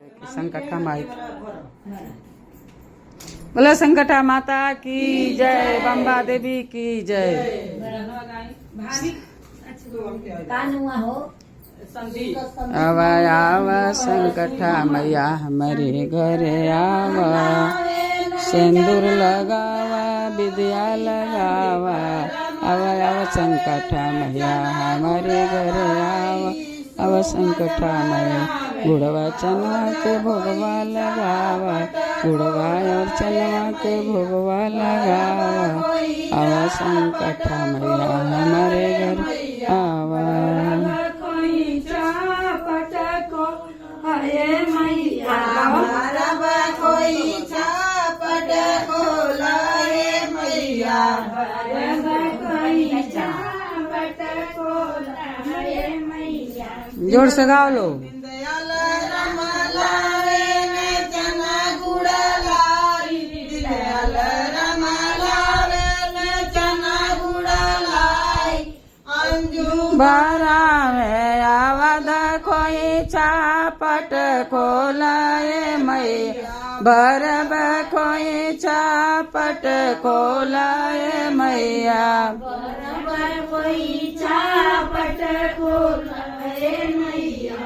संकटा माई बोले संकटा माता की जय, बम्बा देवी की जय। आवा आवा संकटा मैया हमारे घरे आवा, सिंदूर लगावा विद्या लगावा। आवा आवा संकटा मैया हमारे घरे आवा, आवा संकटा मैया। गुड़वा चनवा के भोगवा लगावा, गुड़वा और चनवा के भोगवा लगावा। आवा संकटा मैया हमारे घर आवा। जोर से गाओ लो। बरावे आवद कोई चापट खोलाए मैया, बरब कोई चापट खोलाए मैया, बरब कोई चापट खोलाए मैया,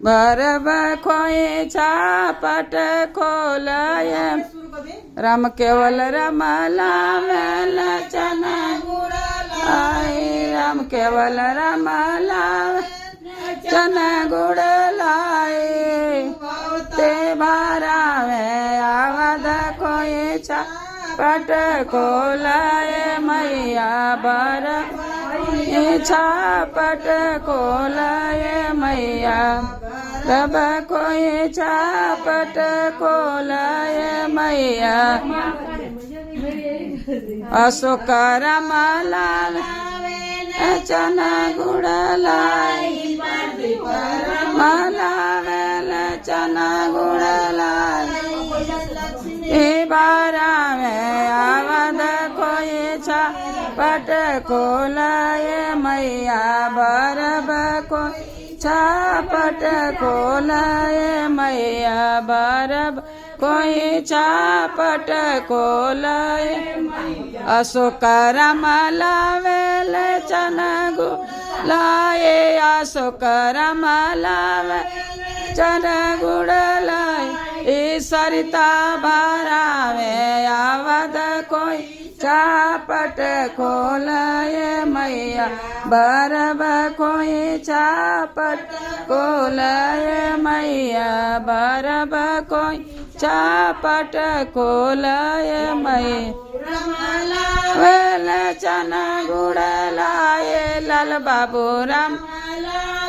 बरब कोई चापट खोलाए। राम केवल रमला वेल चना आई, राम केवल रमला चना गुड़ लाई। ते भरावे आवद कोई चापट खोलाए मैया, बर चापट खोलाए मैया, रब कोई चापट खोलाए मैया। अशोक रमला चना गुड़ लाई, मला वेल चना गुड़ लाई। बारा में आवद कोई चापट खोलाए मैया, बरब कोई चापट खोलाए मैया, बरब कोई चापट खोलाए। अशोक रमला वेल चना गुड़ लाए, अशोक रमला चना गुड़ लाई। सरिता भरावे आवद कोई चापट खोलाए मैया, बरब कोई चापट खोलाए मैया, बरब कोई चापट खोलाए मैया। वेल चना गुड़ लाए लाल बाबू राम,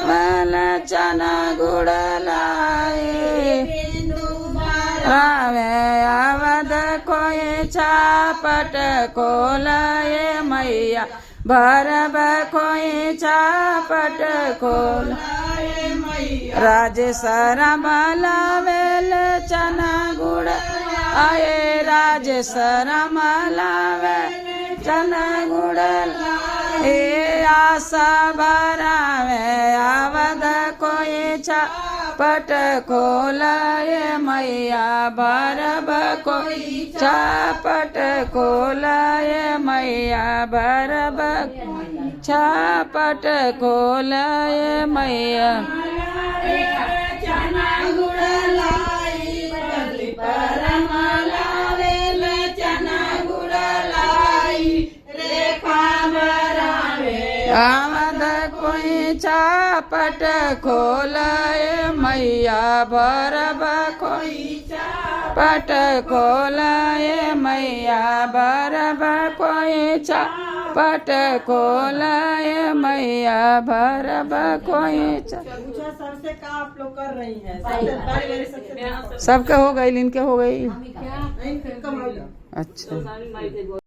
वेल चना गुड़ लाए। रावे आवद कोई चापट खोलाए मैया, बरब कोई चापट खोलाए मैया। राजेश रमला वेल चना गुड़ आए, राजेश रमला वेल चना गुड़ लाए। आशा भरावे आवद कोई चापट खोलाए मैया, बरब कोई चापट खोलाए मैया, बरब चापट खोलाए मैया। चना गुड़ लाई, रमला वेल चना गुड़ लाई। रेखा भरावे आवद कोई चापट खोलाए मैया, बरब कोई चापट खोलाए मैया, बरब कोई चापट खोलाए मैया, बरब कोई सर से का आप लोग कर रही हैं? सबके हो गई, इनके हो गई। अच्छा।